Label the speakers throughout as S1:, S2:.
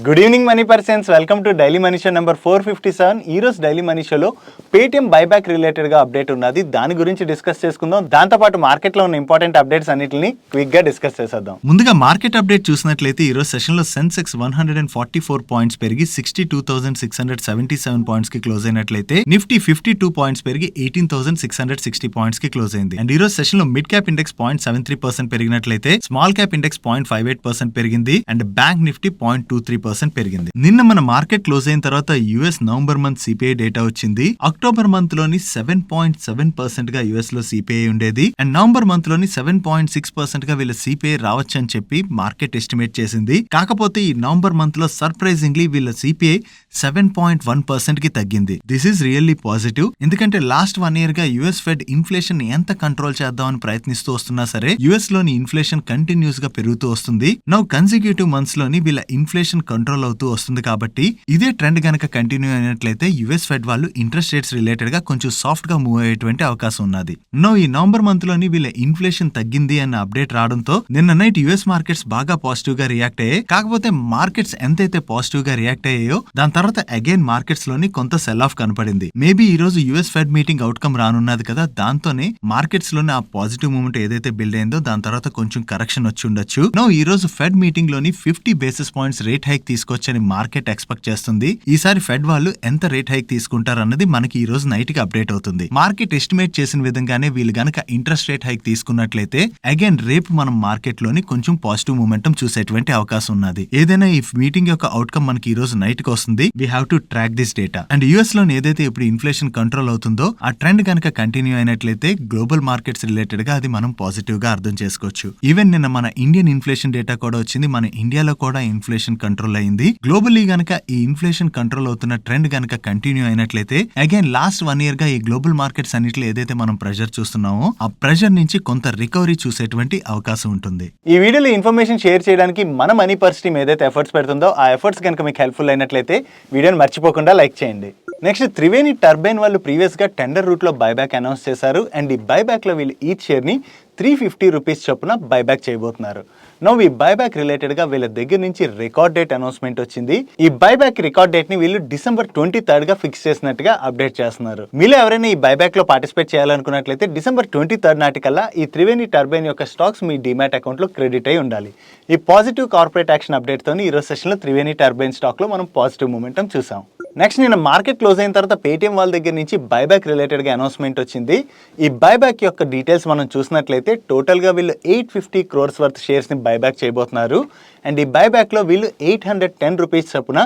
S1: Good evening money persons, welcome to daily money show number 457. ఈ రోజు daily money షోలో Paytm buyback related గా update ఉన్నది. దాని గురించి డిస్కస్ చేసుకుందాం. దాంతో పాటు మార్కెట్ లో ఉన్న ఇంపార్టెంట్ అప్డేట్స్ అన్నిటిని క్విక్ గా డిస్కస్ చేసేద్దాం.
S2: ముందుగా మార్కెట్ అప్డేట్ చూసినట్లయితే ఈ రోజు సెషన్ లో సెన్సెక్స్ 144 పాయింట్స్ పెరిగి 62,677 పాయింట్స్ కి క్లోజ్ అయినట్లయితే నిఫ్టీ 52 పాయింట్స్ పెరిగి 18,660 పాయింట్స్ కి క్లోజ్ అయింది. అండ్ ఈ రోజు సెషన్ లో మిడ్ క్యాప్ ఇండెక్స్ 0.73% పెరిగినట్లయితే స్మాల్ క్యాప్ ఇండెక్స్ 0.58% పెరిగింది. అండ్ బ్యాంక్ నిఫ్టీ 0.23% పెరిగింది. నిన్న మన మార్కెట్ క్లోజ్ అయిన తర్వాత US November month CPI data వచ్చింది. అక్టోబర్ మంత్ లోని 7.7% గా యుఎస్ లో సిపిఐ ఉండేది. అండ్ నవంబర్ మంత్ లోని 7.6% గా వీళ్ళ సిపిఐ రావచ్చు అని చెప్పి మార్కెట్ ఎస్టిమేట్ చేసింది. కాకపోతే ఈ నవంబర్ మంత్ లో సర్ప్రైజింగ్లీ వీళ్ళ సిపిఐ 7.1% కి తగ్గింది. This is really positive. ఎందుకంటే లాస్ట్ 1 year గా యుఎస్ ఫెడ్ ఇన్ఫ్లేషన్ ఎంత కంట్రోల్ చేద్దామని ప్రయత్నిస్తూ వస్తున్నా సరే యుఎస్ లోని ఇన్ఫ్లేషన్ కంటిన్యూస్ గా పెరుగుతూ వస్తుంది. నౌ కన్సిక్యూటివ్ మంత్స్ లోని వీళ్ళ ఇన్ఫ్లేషన్ కంట్రోల్ అవుతూ వస్తుంది. కాబట్టి ఇదే ట్రెండ్ గనక కంటిన్యూ అయినట్లయితే యుఎస్ ఫెడ్ వాళ్ళు ఇంట్రెస్ట్ రేట్స్ రిలేటెడ్ గా కొంచెం సాఫ్ట్ గా మూవ్ అయ్యేటువంటి అవకాశం ఉన్నది. నో ఈ నవంబర్ మంత్ లోని వీళ్ళ ఇన్ఫ్లేషన్ తగ్గింది అన్న అప్డేట్ రావడంతో నిన్న నైట్ యుఎస్ మార్కెట్స్ బాగా పాజిటివ్ గా రియాక్ట్ అయ్యాయి. కాకపోతే మార్కెట్స్ ఎంతైతే పాజిటివ్ గా రియాక్ట్ అయ్యాయో దాని తర్వాత అగైన్ మార్కెట్స్ లోని కొంత సెల్ ఆఫ్ కనపడింది. మేబీ ఈ రోజు యుఎస్ ఫెడ్ మీటింగ్ అవుట్కమ్ రానున్నది కదా, దాంతోనే మార్కెట్స్ లోని ఆ పాజిటివ్ మూమెంట్ ఏదైతే బిల్డ్ అయిందో దాని తర్వాత కొంచెం కరెక్షన్ వచ్చి ఉండొచ్చు. నో ఈ రోజు ఫెడ్ మీటింగ్ లోని 50 basis points రేట్ హైక్ తీసుకొచ్చని మార్కెట్ ఎక్స్పెక్ట్ చేస్తుంది. ఈసారి ఫెడ్ వాళ్ళు ఎంత రేట్ హైక్ తీసుకుంటారన్నది మనకి ఈ రోజు నైట్ కి అప్డేట్ అవుతుంది. మార్కెట్ ఎస్టిమేట్ చేసిన విధంగానే వీళ్ళు గనక ఇంట్రెస్ట్ రేట్ హైక్ తీసుకున్నట్లయితే అగైన్ రేపు మనం మార్కెట్ లోని కొంచెం పాజిటివ్ మూమెంటం చూసేటువంటి అవకాశం ఉన్నది. ఏదైనా ఈ మీటింగ్ యొక్క అవుట్కమ్ మనకి ఈ రోజు నైట్ కి వస్తుంది. We have to track this data. And US లోని ఏదైతే ఇప్పుడు ఇన్ఫ్లేషన్ కంట్రోల్ అవుతుందో ఆ ట్రెండ్ గనక కంటిన్యూ అయినట్లయితే గ్లోబల్ మార్కెట్స్ రిలేటెడ్ గా అది మనం పాజిటివ్ గా అర్థం చేసుకోవచ్చు. ఈవెన్ నిన్న మన ఇండియన్ ఇన్ఫ్లేషన్ డేటా కూడా వచ్చింది. మన ఇండియాలో కూడా ఇన్ఫ్లేషన్ కంట్రోల్ అయింది. గ్లోబల్లీ గనక ఈ ఇన్ఫ్లేషన్ కంట్రోల్ అవుతున్న ట్రెండ్ గనక కంటిన్యూ అయినట్లయితే అగైన్ లాస్ట్ 1 year గా ఈ గ్లోబల్ మార్కెట్స్ అన్నిట్లో ఏదైతే మనం ప్రెషర్ చూస్తున్నామో ఆ ప్రెషర్ నుంచి కొంత రికవరీ చూసేటువంటి అవకాశం ఉంటుంది.
S1: ఈ వీడియోలో ఇన్ఫర్మేషన్ షేర్ చేయడానికి మన మనీ పర్స్ టీమ్ ఏదైతే ఎఫర్ట్స్ పెడుతుందో ఆ ఎఫర్ట్స్ కనుక మీకు హెల్ప్ఫుల్ అయినట్లయితే వీడియోని మర్చిపోకుండా లైక్ చేయండి. నెక్స్ట్ త్రివేణి టర్బైన్ వాళ్ళు ప్రీవియస్ గా టెండర్ రూట్ లో బైబ్యాక్ అనౌన్స్ చేశారు. అండ్ ఈ బైబ్యాక్ లో వీళ్ళు ఈచ్ షేర్ ని 350 రూపీస్ చొప్పున బైబ్యాక్ చేయబోతున్నారు. నో ఈ బైబ్యాక్ రిలేటెడ్ గా వీళ్ళ దగ్గర నుంచి రికార్డ్ డేట్ అనౌన్స్మెంట్ వచ్చింది. ఈ బైబ్యాక్ రికార్డ్ డేట్ ని వీళ్ళు December 23rd గా ఫిక్స్ చేసినట్టుగా అప్డేట్ చేస్తున్నారు. మీలో ఎవరైనా ఈ బైబ్యాక్ లో పార్టిసిపేట్ చేయాలనుకున్నట్లయితే December 23rd నాటికల్లా ఈ త్రివేణి టర్బైన్ యొక్క స్టాక్స్ మీ డిమాట్ అకౌంట్ లో క్రెడిట్ అయి ఉండాలి. ఈ పాజిటివ్ కార్పొరేట్ యాక్షన్ అప్డేట్ తోని ఈ రోజు సెషన్ లో త్రివేణి టర్బైన్ స్టాక్ లో మనం పాజిటివ్ మూమెంటం చూసాం. నెక్స్ట్ నిన్న మార్కెట్ క్లోజ్ అయిన తర్వాత పేటిఎం వాళ్ళ దగ్గర నుంచి బైబ్యాక్ రిలేటెడ్ గా అనౌన్స్మెంట్ వచ్చింది. ఈ బైబ్యాక్ యొక్క డీటెయిల్స్ మనం చూసినట్లయితే టోటల్ గా వీళ్ళు 850 crores వర్త్ షేర్స్ ని బైబ్యాక్ చేయబోతున్నారు. అండ్ ఈ బైబ్యాక్ లో వీళ్ళు 810 రూపీస్ చొప్పున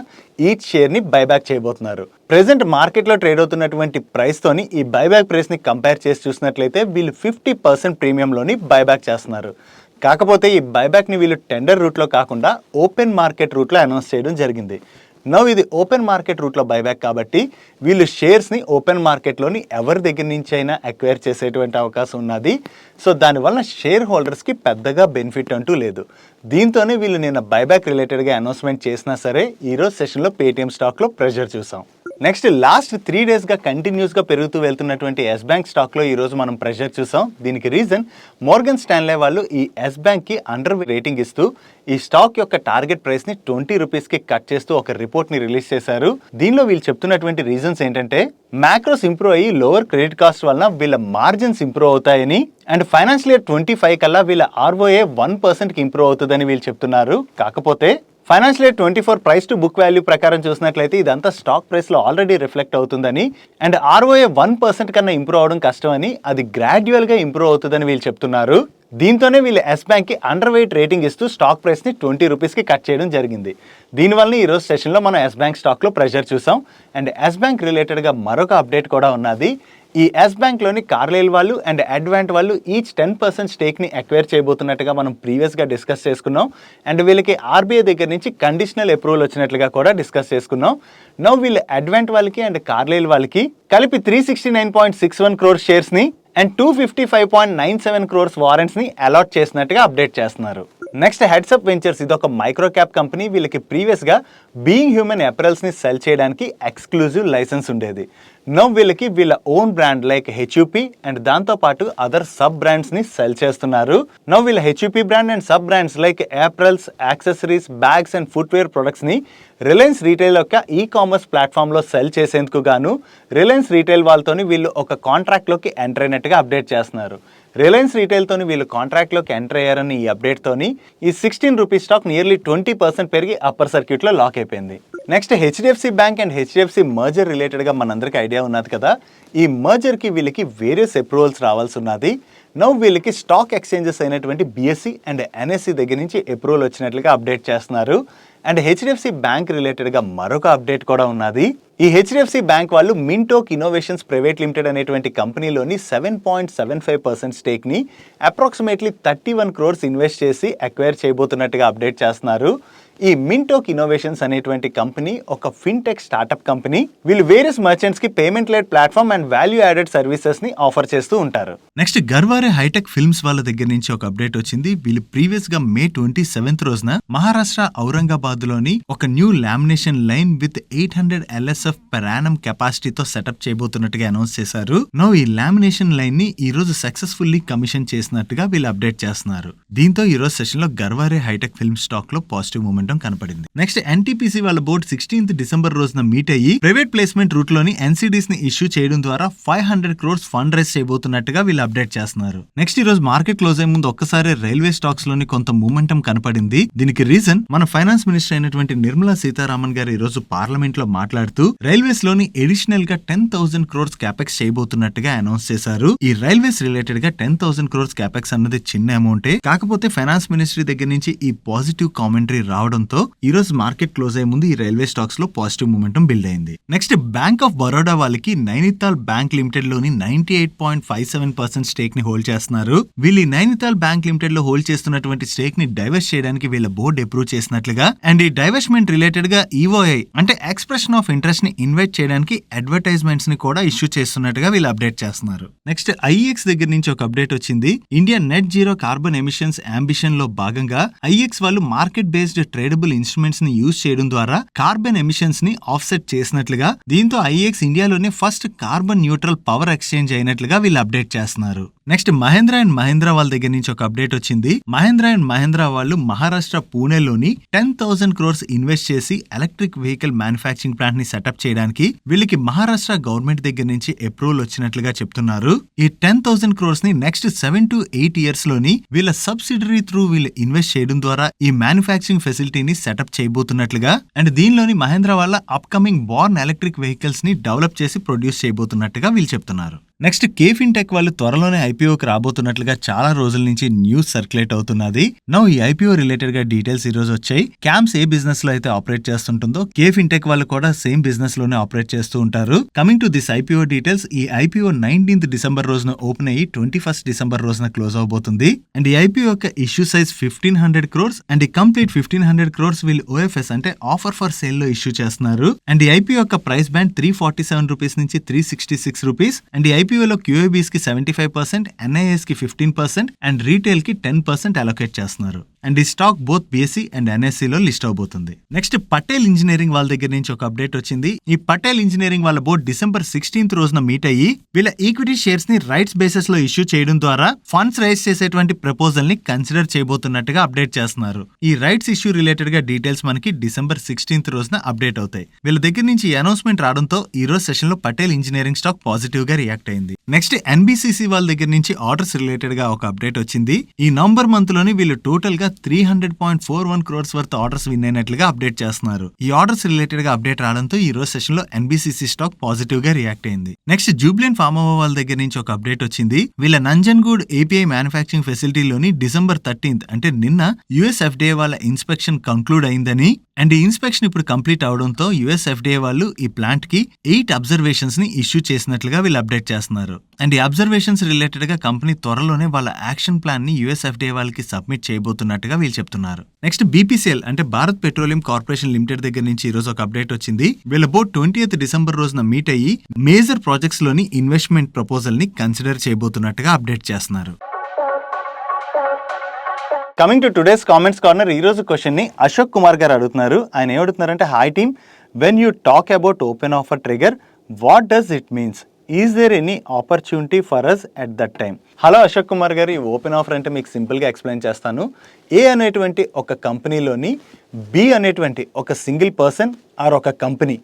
S1: ఈచ్ షేర్ ని బైబ్యాక్ చేయబోతున్నారు. ప్రెసెంట్ మార్కెట్ లో ట్రేడ్ అవుతున్నటువంటి ప్రైస్ తోని ఈ బైబ్యాక్ ప్రైస్ ని కంపేర్ చేసి చూసినట్లయితే వీళ్ళు 50% ప్రీమియం లోని బైబ్యాక్ చేస్తున్నారు. కాకపోతే ఈ బైబ్యాక్ ని వీళ్ళు టెండర్ రూట్ లో కాకుండా ఓపెన్ మార్కెట్ రూట్ లో అనౌన్స్ చేయడం జరిగింది. నో ఇది ఓపెన్ మార్కెట్ రూట్లో బైబ్యాక్ కాబట్టి వీళ్ళు షేర్స్ని ఓపెన్ మార్కెట్లోని ఎవరి దగ్గర నుంచి అయినా అక్వైర్ చేసేటువంటి అవకాశం ఉన్నది. సో దానివల్ల షేర్ హోల్డర్స్కి పెద్దగా బెనిఫిట్ అంటూ లేదు. దీంతోనే వీళ్ళు నిన్న బైబ్యాక్ రిలేటెడ్గా అనౌన్స్మెంట్ చేసినా సరే ఈరోజు సెషన్లో పేటిఎం స్టాక్లో ప్రెషర్ చూసాం. నెక్స్ట్ లాస్ట్ 3 daysగా కంటిన్యూస్గా పెరుగుతూ వెళ్తున్నటువంటి ఎస్ బ్యాంక్ స్టాక్లో ఈరోజు మనం ప్రెషర్ చూసాం. దీనికి రీజన్ మోర్గన్ స్టాన్లే వాళ్ళు ఈ ఎస్ బ్యాంక్కి అండర్ రేటింగ్ ఇస్తూ ఈ స్టాక్ యొక్క టార్గెట్ ప్రైస్ని 20 రూపీస్కి కట్ చేస్తూ ఒక రిపోర్ట్ని రిలీజ్ చేశారు. దీనిలో వీళ్ళు చెప్తున్నటువంటి రీజన్స్ ఏంటంటే మ్యాక్రోస్ ఇంప్రూవ్ అయ్యి లోవర్ క్రెడిట్ కాస్ట్ వలన వీళ్ళ మార్జిన్స్ ఇంప్రూవ్ అవుతాయని అండ్ ఫైనాన్షియల్ ఇయర్ 25 కల్లా వీళ్ళ ROA 1%కి ఇంప్రూవ్ అవుతుందని వీళ్ళు చెప్తున్నారు. కాకపోతే financial year 24 price to book value ప్రకారం చూసినట్లయితే ఇదంతా స్టాక్ ప్రైస్లో ఆల్రెడీ రిఫ్లెక్ట్ అవుతుందని అండ్ ROA 1% కన్నా ఇంప్రూవ్ అవడం కష్టమని అది గ్రాడ్యువల్గా ఇంప్రూవ్ అవుతుందని వీళ్ళు చెప్తున్నారు. దీంతోనే వీళ్ళు ఎస్ బ్యాంక్కి అండర్ వెయిట్ రేటింగ్ ఇస్తూ స్టాక్ ప్రైస్ని 20 రూపీస్కి కట్ చేయడం జరిగింది. దీనివల్ల ఈరోజు సెషన్లో మనం ఎస్ బ్యాంక్ స్టాక్లో ప్రెషర్ చూసాం. అండ్ ఎస్ బ్యాంక్ రిలేటెడ్గా మరొక అప్డేట్ కూడా ఉన్నది. ఈ ఎస్ బ్యాంక్లోని కార్లైల్ వాళ్ళు అండ్ అడ్వాంట్ వాళ్ళు ఈచ్ 10% స్టేక్ని అక్వైర్ చేయబోతున్నట్టుగా మనం ప్రీవియస్గా డిస్కస్ చేసుకున్నాం. అండ్ వీళ్ళకి ఆర్బీఐ దగ్గర నుంచి కండిషనల్ అప్రూవల్ వచ్చినట్లుగా కూడా డిస్కస్ చేసుకున్నాం. నో వీళ్ళు అడ్వాంట్ వాళ్ళకి అండ్ కార్లైల్ వాళ్ళకి కలిపి 369.61 crores షేర్స్ని అండ్ 255.97 crores వారెంట్స్ని అలాట్ చేసినట్టుగా అప్డేట్ చేస్తున్నారు. నెక్స్ట్ హెడ్సప్ వెంచర్స్ ఇది ఒక మైక్రో క్యాప్ కంపెనీ. వీళ్ళకి ప్రీవియస్గా బీయింగ్ హ్యూమన్ అపెరల్స్ని సెల్ చేయడానికి ఎక్స్క్లూజివ్ లైసెన్స్ ఉండేది. నవ్ వీళ్ళకి వీళ్ళ own brand like HUP and దాంతో పాటు అదర్ సబ్ బ్రాండ్స్ ని సెల్ చేస్తున్నారు. నవ్ వీళ్ళ HUP brand and sub brands like apparels, accessories, bags and footwear products ని రిలయన్స్ రీటైల్ యొక్క ఈ కామర్స్ ప్లాట్ఫామ్ లో సెల్ చేసేందుకు గాను రిలయన్స్ రీటైల్ వాళ్ళతోని వీళ్ళు ఒక కాంట్రాక్ట్ లోకి ఎంటర్ అయినట్టుగా అప్డేట్ చేస్తున్నారు. రిలయన్స్ రీటైల్తోని వీళ్ళు కాంట్రాక్ట్లోకి ఎంటర్ అయ్యారని ఈ అప్డేట్తోని ఈ 16 రూపీస్ స్టాక్ నియర్లీ 20% పెరిగి అప్పర్ సర్క్యూట్లో లాక్ అయిపోయింది. Next HDFC bank and HDFC merger రిలేటెడ్గా మనందరికీ ఐడియా ఉన్నది కదా. ఈ మర్జర్కి వీళ్ళకి వేరియస్ అప్రూవల్స్ రావాల్సి ఉన్నది. నౌ వీళ్ళకి స్టాక్ ఎక్స్చేంజెస్ అయినటువంటి బిఎస్సి అండ్ ఎన్ఎస్సి దగ్గర నుంచి అప్రూవల్ వచ్చినట్లుగా అప్డేట్ చేస్తున్నారు. అండ్ హెచ్డిఎఫ్సి బ్యాంక్ రిలేటెడ్గా మరొక అప్డేట్ కూడా ఉన్నది. ఈ హెచ్డిఎఫ్సి బ్యాంక్ వాళ్ళు మింటోక్ ఇన్నోవేషన్స్ ప్రైవేట్ లిమిటెడ్ అనేటువంటి కంపెనీలోని 7.75% స్టేక్ని అప్రాక్సిమేట్లీ 31 crores ఇన్వెస్ట్ చేసి అక్వైర్ చేయబోతున్నట్టుగా అప్డేట్ చేస్తున్నారు. ఈ మింటోక్ ఇన్నోవేషన్స్ అనేటువంటి కంపెనీ ఒక ఫిన్టెక్ స్టార్టప్ కంపెనీ. వీళ్ళు వేరియస్ మర్చెంట్స్ కి payment led platform and value added services ని ఆఫర్ చేస్తూ ఉంటారు.
S2: నెక్స్ట్ గర్వారే హైటెక్ ఫిల్మ్స్ వాళ్ళ దగ్గర నుంచి ఒక అప్డేట్ వచ్చింది. వీళ్ళు ప్రీవియస్ గా May 27th రోజున మహారాష్ట్ర ఔరంగాబాద్ లోని ఒక new lamination line with 800 LSF per annum కెపాసిటీతో సెటప్ చేయబోతున్నట్టుగా అనౌన్స్ చేశారు. నో ఈ లామినేషన్ లైన్ ని ఈ రోజు సక్సెస్ఫుల్లీ కమిషన్ చేసినట్టుగా వీళ్ళు అప్డేట్ చేస్తున్నారు. దీంతో ఈ రోజు సెషన్ లో గర్వారే హైటెక్ ఫిల్మ్ స్టాక్ లో పాజిటివ్ మూమెంట్ కనపడింది. నెక్స్ట్ ఎన్టీపీసీ వాళ్ళ బోర్డు 16th December రోజున మీట్ అయ్యి ప్రైవేట్ ప్లేస్మెంట్ రూట్ లోని ఎన్సీడీస్ ని ఇష్యూ చేయడం ద్వారా 500 crores ఫండ్ రైజ్ చేయబోతున్నట్టుగా వీళ్ళు అప్డేట్ చేస్తున్నారు. నెక్స్ట్ ఈ రోజు మార్కెట్ క్లోజ్ అయ్యే ముందు ఒక్కసారి రైల్వే స్టాక్స్ లోని కొంత మూమెంటం కనపడింది. దీనికి రీజన్ మన ఫైనాన్స్ మినిస్టర్ అయినటువంటి నిర్మలా సీతారామన్ గారు ఈ రోజు పార్లమెంట్ లో మాట్లాడుతూ రైల్వేస్ లోని ఎడిషనల్ గా 10,000 crores క్యాపెక్స్ చేయబోతున్నట్టుగా అనౌన్స్ చేశారు. ఈ రైల్వేస్ రిలేటెడ్ గా 10,000 crores క్యాపెక్స్ అన్నది చిన్న అమౌంటే, కాకపోతే ఫైనాన్స్ మినిస్ట్రీ దగ్గర నుంచి ఈ పాజిటివ్ కామెంటరీ రావడంతో ఈ రోజు మార్కెట్ క్లోజ్ అయ్యే ముందు ఈ రైల్వే స్టాక్స్ లో పాజిటివ్ మూమెంటం బిల్డ్ అయింది. నెక్స్ట్ బ్యాంక్ ఆఫ్ బరోడా వాళ్ళకి నైనితాల్ బ్యాంక్ లిమిటెడ్ లోని 98.57% స్టేక్ ని హోల్డ్ చేస్తున్నారు. వీళ్ళు నైనితాల్ బ్యాంక్ లిమిటెడ్ లో హోల్డ్ చేస్తున్నటువంటి స్టేక్ ని డైవర్స్ చేయడానికి వీళ్ళ బోర్డు అప్రూవ్ చేసినట్లుగా అండ్ ఈ డైవర్స్మెంట్ రిలేటెడ్ గా ఈఓఐ అంటే ఎక్స్ప్రెషన్ ఆఫ్ ఇంట్రెస్ట్ ని ఇన్వైట్ చేయడానికి అడ్వర్టైజ్మెంట్స్ ని కూడా ఇష్యూ చేస్తున్నట్టుగా వీళ్ళు అప్డేట్ చేస్తున్నారు. నెక్స్ట్ ఐఎక్స్ దగ్గర నుంచి ఒక అప్డేట్ వచ్చింది. India net zero carbon emissions ambition లో భాగంగా ఐఎక్స్ వాళ్ళు మార్కెట్ బేస్డ్ ట్రేడబుల్ ఇన్స్ట్రుమెంట్స్ ని యూజ్ చేయడం ద్వారా కార్బన్ ఎమిషన్స్ ని ఆఫ్సెట్ చేసినట్లుగా, దీంతో ఐఎక్స్ ఇండియాలోనే first carbon neutral power exchange అయినట్లుగా వీళ్ళు అప్డేట్ చేస్తున్నారు. నెక్స్ట్ మహేంద్ర అండ్ మహేంద్ర వాళ్ళ దగ్గర నుంచి ఒక అప్డేట్ వచ్చింది. మహేంద్ర అండ్ మహేంద్ర వాళ్ళు మహారాష్ట్ర పూణేలోని 10,000 crores ఇన్వెస్ట్ చేసి ఎలక్ట్రిక్ వెహికల్ మ్యానుఫ్యాక్చరింగ్ ప్లాంట్ ని సెటప్ చేయడానికి వీళ్ళకి మహారాష్ట్ర గవర్నమెంట్ దగ్గర నుంచి అప్రూవల్ వచ్చినట్లుగా చెప్తున్నారు. ఈ 10,000 crores ని నెక్స్ట్ 7 to 8 years లోని వీళ్ళ సబ్సిడరీ త్రూ వీళ్ళు ఇన్వెస్ట్ చేయడం ద్వారా ఈ మ్యానుఫ్యాక్చరింగ్ ఫెసిలిటీని సెటప్ చేయబోతున్నట్లుగా అండ్ దీనిలోని మహేంద్ర వాళ్ళ అప్కమింగ్ బార్న్ ఎలక్ట్రిక్ వెహికల్స్ ని డెవలప్ చేసి ప్రొడ్యూస్ చేయబోతున్నట్టుగా వీళ్ళు చెప్తున్నారు. నెక్స్ట్ కేఫిన్ టెక్ వాళ్ళు త్వరలోనే ఐపీఓకి రాబోతున్నట్లుగా చాలా రోజుల నుంచి న్యూస్ సర్క్యులేట్ అవుతున్నది. నౌ ఈ ఐపీఓ రిలేటెడ్ గా డీటెయిల్స్ ఈ రోజు వచ్చాయి. క్యాంప్స్ ఏ బిజినెస్ లో అయితే ఆపరేట్ చేస్తుంటుందో కేఫిన్ టెక్ వాళ్ళు కూడా సేమ్ బిజినెస్ లోనే ఆపరేట్ చేస్తూ ఉంటారు. Coming to this IPO details, ఈ ఐపీఓ 19th December రోజున ఓపెన్ అయ్యి 21st December రోజున క్లోజ్ అవబోతుంది. అండ్ ఈ ఐపీఓ యొక్క ఇష్యూ సైజ్ 1,500 crores అండ్ ఈ కంప్లీట్ 1,500 crores వీళ్ళు ఓఎఫ్ఎస్ అంటే ఆఫర్ ఫర్ సేల్ లో ఇష్యూ చేస్తున్నారు. అండ్ ఈ ఐపీఓ యొక్క ప్రైస్ బ్యాండ్ 347 రూపీస్ నుంచి 366 రూపీస్ అండ్ ఈ ఐపీఓలో క్యూఐబీస్ కి 75%, ఎన్ఐఎస్ కి 15% అండ్ రీటైల్ కి 10% అలొకేట్ చేస్తున్నారు. అండ్ ఈ stock both BSE and NSE లో లిస్ట్ అవబోతుంది. నెక్స్ట్ పటేల్ ఇంజనీరింగ్ వాళ్ళ దగ్గర నుంచి ఒక అప్డేట్ వచ్చింది. ఈ పటేల్ ఇంజనీరింగ్ వాళ్ళ బోర్డు December 16th రోజున మీట్ అయ్యి వీళ్ళ ఈక్విటీ షేర్స్ ని రైట్స్ బేసిస్ లో ఇష్యూ చేయడం ద్వారా ఫండ్స్ రైజ్ చేసేటువంటి ప్రపోజల్ ని కన్సిడర్ చేయబోతున్నట్టుగా అప్డేట్ చేస్తున్నారు. ఈ రైట్స్ ఇష్యూ రిలేటెడ్ గా డీటెయిల్స్ మనకి December 16th రోజున అప్డేట్ అవుతాయి. వీళ్ళ దగ్గర నుంచి అనౌన్స్మెంట్ రావడంతో ఈ రోజు సెషన్ లో పటేల్ ఇంజనీరింగ్ స్టాక్ పాజిటివ్ గా రియాక్ట్ అయింది. నెక్స్ట్ ఎన్బిసిసి వాళ్ళ దగ్గర నుంచి ఆర్డర్స్ రిలేటెడ్ గా ఒక అప్డేట్ వచ్చింది. ఈ నవంబర్ మంత్ లోని వీళ్ళు టోటల్ గా 300.41 crores వర్త్ ఆర్డర్స్ విన్ అయినట్లుగా అప్డేట్ చేస్తున్నారు. ఈ ఆర్డర్స్ రిలేటెడ్ గా అప్డేట్ రావడంతో ఈ రోజు సెషన్ లో ఎన్బిసిసి స్టాక్ పాజిటివ్ గా రియాక్ట్ అయింది. నెక్స్ట్ జూబ్లియన్ ఫార్మోవా వాళ్ళ దగ్గర నుంచి ఒక అప్డేట్ వచ్చింది. వీళ్ళ నంజన్గూడ్ ఏపీఐ మ్యానుఫ్యాక్చరింగ్ ఫెసిలిటీలోని December 13th అంటే నిన్న యుఎస్ ఎఫ్డిఏ వాళ్ళ ఇన్స్పెక్షన్ కంక్లూడ్ అయిందని అండ్ ఈ ఇన్స్పెక్షన్ ఇప్పుడు కంప్లీట్ అవడంతో యుఎస్ ఎఫ్డిఏ వాళ్ళు ఈ ప్లాంట్ కి 8 అబ్జర్వేషన్స్ ని ఇష్యూ చేసినట్లుగా వీళ్ళు అప్డేట్ చేస్తున్నారు. అండ్ ఈ అబ్జర్వేషన్స్ రిలేటెడ్ గా కంపెనీ త్వరలోనే వాళ్ళ యాక్షన్ ప్లాన్ ని యుఎస్ ఎఫ్డిఏ వాళ్ళకి సబ్మిట్ చేయబోతున్నట్టుగా వీళ్ళు చెప్తున్నారు. నెక్స్ట్ బీపీసీఎల్ అంటే భారత్ పెట్రోలియం కార్పొరేషన్ లిమిటెడ్ దగ్గర నుంచి ఈ రోజు ఒక అప్డేట్ వచ్చింది. వీళ్ళ బోర్డు 20th December రోజున మీట్ అయ్యి మేజర్ ప్రాజెక్ట్స్ లోని ఇన్వెస్ట్మెంట్ ప్రపోజల్ ని కన్సిడర్ చేయబోతున్నట్టుగా అప్డేట్ చేస్తున్నారు.
S1: Coming to today's comments corner, ఈ రోజు క్వశ్చన్ ని అశోక్ కుమార్ గారు అడుగుతున్నారు. ఆయన ఏమడుగుతున్నారంటే, hi team, when you talk about open offer trigger, what does it means? Is there any opportunity for us at that time? Hello Ashok Kumar garu, ఈ open offer అంటే మీకు సింపుల్గా ఎక్స్ప్లెయిన్ చేస్తాను. ఏ అనేటువంటి ఒక కంపెనీలోని బి అనేటువంటి ఒక సింగిల్ పర్సన్ ఆర్ ఒక కంపెనీ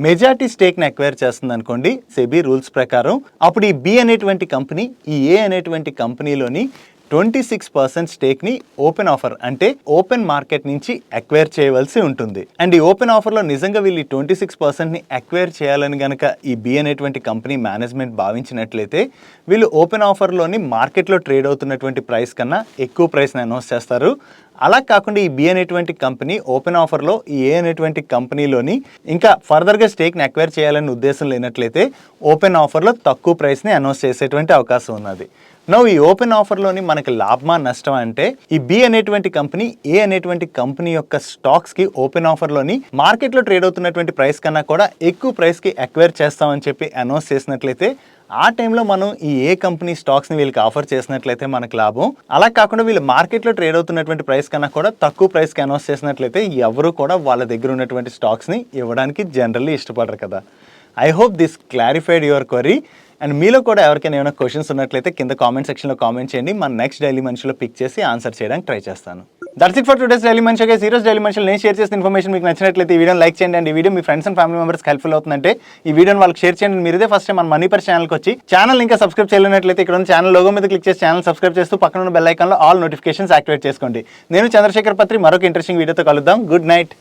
S1: మెజారిటీ స్టేక్ని అక్వైర్ చేస్తుంది అనుకోండి సెబీ రూల్స్ ప్రకారం. అప్పుడు ఈ బి అనేటువంటి కంపెనీ ఈ ఏ అనేటువంటి కంపెనీలోని 26% స్టేక్ని ఓపెన్ ఆఫర్ అంటే ఓపెన్ మార్కెట్ నుంచి అక్వైర్ చేయవలసి ఉంటుంది. అండ్ ఈ ఓపెన్ ఆఫర్లో నిజంగా వీళ్ళు 26%ని అక్వైర్ చేయాలని కనుక ఈ బి అనేటువంటి కంపెనీ మేనేజ్మెంట్ భావించినట్లయితే వీళ్ళు ఓపెన్ ఆఫర్లోని మార్కెట్లో ట్రేడ్ అవుతున్నటువంటి ప్రైస్ కన్నా ఎక్కువ ప్రైస్ని అనౌన్స్ చేస్తారు. అలా కాకుండా ఈ బి అనేటువంటి కంపెనీ ఓపెన్ ఆఫర్లో ఈ ఏ అనేటువంటి కంపెనీలోని ఇంకా ఫర్దర్గా స్టేక్ని అక్వైర్ చేయాలనే ఉద్దేశం లేనట్లయితే ఓపెన్ ఆఫర్లో తక్కువ ప్రైస్ని అనౌన్స్ చేసేటువంటి అవకాశం ఉన్నది. ఈ ఓపెన్ ఆఫర్లోని మనకి లాభమా నష్టమా అంటే ఈ బి అనేటువంటి కంపెనీ ఏ అనేటువంటి కంపెనీ యొక్క స్టాక్స్కి ఓపెన్ ఆఫర్లోని మార్కెట్లో ట్రేడ్ అవుతున్నటువంటి ప్రైస్ కన్నా కూడా ఎక్కువ ప్రైస్కి అక్వైర్ చేస్తామని చెప్పి అనౌన్స్ చేసినట్లయితే ఆ టైంలో మనం ఈ ఏ కంపెనీ స్టాక్స్ని వీళ్ళకి ఆఫర్ చేసినట్లయితే మనకు లాభం. అలా కాకుండా వీళ్ళు మార్కెట్లో ట్రేడ్ అవుతున్నటువంటి ప్రైస్ కన్నా కూడా తక్కువ ప్రైస్కి అనౌన్స్ చేసినట్లయితే ఎవరు కూడా వాళ్ళ దగ్గర ఉన్నటువంటి స్టాక్స్ని ఇవ్వడానికి జనరల్లీ ఇష్టపడరు కదా. I hope this clarified your query. And మీలో కూడా ఎవరికైనా ఏమైనా క్వశ్చన్స్ ఉన్నట్లయితే కింద కామెంట్ సెక్షన్లో కామెంట్ చేయండి. మన నెక్స్ట్ డైలీ మనిషిలో పిక్ చేసి ఆన్సర్ చేయడానికి ట్రై చేస్తాను. That's it for today's daily మనిషి. ఈరోజు డైలీ మనిషిలో నేను షేర్ చేసిన ఇన్ఫర్మేషన్ మీకు నచ్చినట్లయితే ఈ వీడియోని లైక్ చేయండి. అండ్ ఈ video me friends and family మెంబర్స్కి హెల్ప్ఫుల్ అవుతుందంటే ఈ వీడియోని వాళ్ళకి షేర్ చేయండి. మీరు ఇదే ఫస్ట్ టైం మన మనీ పర్ ఛానల్కి వచ్చి ఛానల్ ఇంకా సబ్స్క్రైబ్ చేయలేనట్లయితే ఇక్కడ ఉన్న ఛానల్ లోగో మీద క్లిక్ చేసి ఛానల్ సబ్స్క్రైబ్ చేస్తూ పక్కన ఉన్న బెల్ ఐకాన్లో ఆల్ నోటిఫికేషన్స్ యాక్టివేట్ చేసుకోండి. నేను చంద్రశేఖర్ పత్రి మరొక ఇంట్రెస్టింగ్ వీడియోతో కలుద్దాం. Good night.